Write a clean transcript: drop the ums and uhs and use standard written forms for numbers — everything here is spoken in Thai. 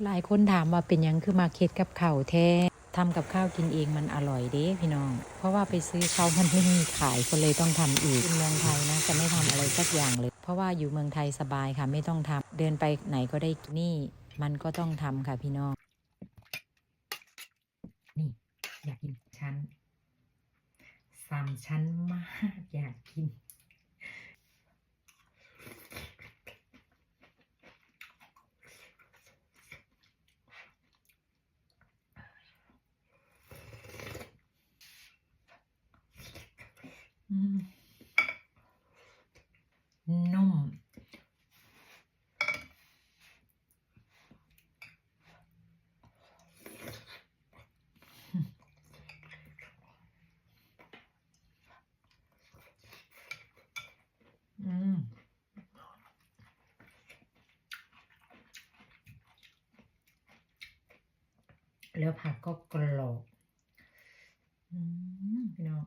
หลายคนถามว่าเป็นยังคือมาเค็ดกับข้าวแท้ทำกับข้าวกินเองมันอร่อยเด้พี่น้องเพราะว่าไปซื้อเขามันไม่มีขายก็เลยต้องทำอีกเมืองไทยนะจะไม่ทำอะไรสักอย่างเลยเพราะว่าอยู่เมืองไทยสบายค่ะไม่ต้องทำเดินไปไหนก็ได้นี่มันก็ต้องทำค่ะพี่น้องนี่อยากกินชั้น3 ชั้นมากอยากกินนุ่มแล้วผักก็กรอบพี่น้อง